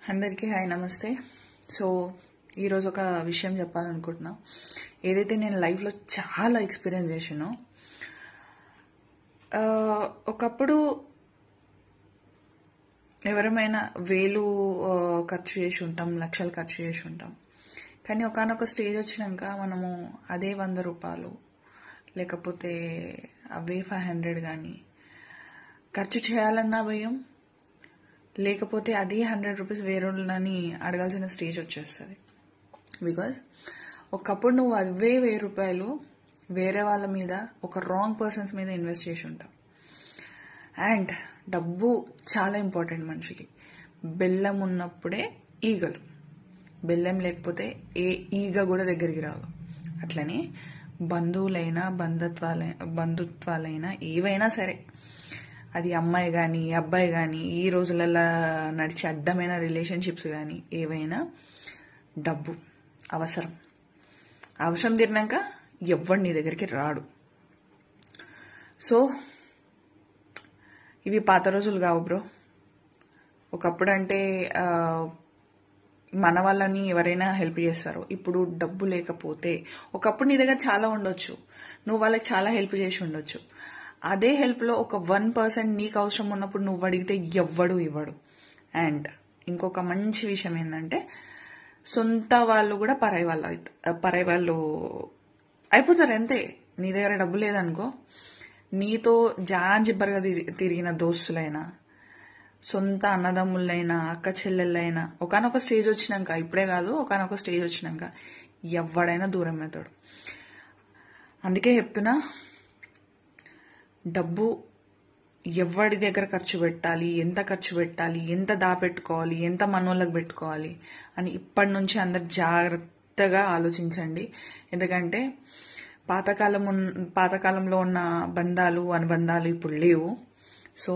అందరికీ హాయ్ నమస్తే. సో ఈరోజు ఒక విషయం చెప్పాలనుకుంటున్నా. ఏదైతే నేను లైఫ్లో చాలా ఎక్స్పీరియన్స్ చేసానో, ఒకప్పుడు ఎవరమైనా వేలు ఖర్చు చేసి ఉంటాం, లక్షలు ఖర్చు చేసి ఉంటాం. కానీ ఒకానొక స్టేజ్ వచ్చినాక మనము అదే 100 రూపాయలు లేకపోతే అవే 500 కానీ ఖర్చు చేయాలన్నా భయం, లేకపోతే అది 100 రూపీస్ వేరేని అడగాల్సిన స్టేజ్ వచ్చేస్తుంది. బికాజ్ ఒకప్పుడు నువ్వు అవే 1000 రూపాయలు వేరే వాళ్ళ మీద, ఒక రాంగ్ పర్సన్స్ మీద ఇన్వెస్ట్ చేసి ఉంటావు. అండ్ డబ్బు చాలా ఇంపార్టెంట్ మనిషికి. బెల్లం ఉన్నప్పుడే ఈగలు, బెల్లం లేకపోతే ఏ ఈగ కూడా దగ్గరికి రావు. అట్లనే బంధువులైనా బంధుత్వాలైనా ఏవైనా సరే, అది అమ్మాయి కానీ అబ్బాయి కానీ, ఈ రోజులలో నడిచే అడ్డమైన రిలేషన్షిప్స్ కానీ ఏవైనా, డబ్బు అవసరం తీరినాక ఎవ్వడు నీ దగ్గరికి రాడు. సో ఇవి పాత రోజులు కావు బ్రో. ఒకప్పుడు అంటే మన వాళ్ళని ఎవరైనా హెల్ప్ చేస్తారు. ఇప్పుడు డబ్బు లేకపోతే, ఒకప్పుడు నీ దగ్గర చాలా ఉండొచ్చు, నువ్వు వాళ్ళకి చాలా హెల్ప్ చేసి ఉండొచ్చు. అదే హెల్ప్లో ఒక 1% నీకు అవసరం ఉన్నప్పుడు నువ్వు అడిగితే ఎవ్వడు ఇవ్వడు. అండ్ ఇంకొక మంచి విషయం ఏంటంటే, సొంత వాళ్ళు కూడా పరాయి వాళ్ళు అయిపోతారు అంతే. నీ దగ్గర డబ్బు లేదనుకో, నీతో జాంజిబ్బరుగా తిరిగిన దోస్తులైనా, సొంత అన్నదమ్ములైనా, అక్క చెల్లెళ్ళైనా, ఒకనొక స్టేజ్ వచ్చినాక, ఇప్పుడే కాదు ఒకనొక స్టేజ్ వచ్చినాక ఎవడైనా దూరం అవుతాడు. అందుకే చెప్తున్నా, డబ్బు ఎవరి దగ్గర ఖర్చు పెట్టాలి, ఎంత ఖర్చు పెట్టాలి, ఎంత దాపెట్టుకోవాలి, ఎంత మనోళ్ళకి పెట్టుకోవాలి అని ఇప్పటి నుంచి అందరు జాగ్రత్తగా ఆలోచించండి. ఎందుకంటే పాతకాలంలో ఉన్న అనుబంధాలు ఇప్పుడు లేవు. So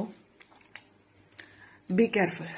be careful.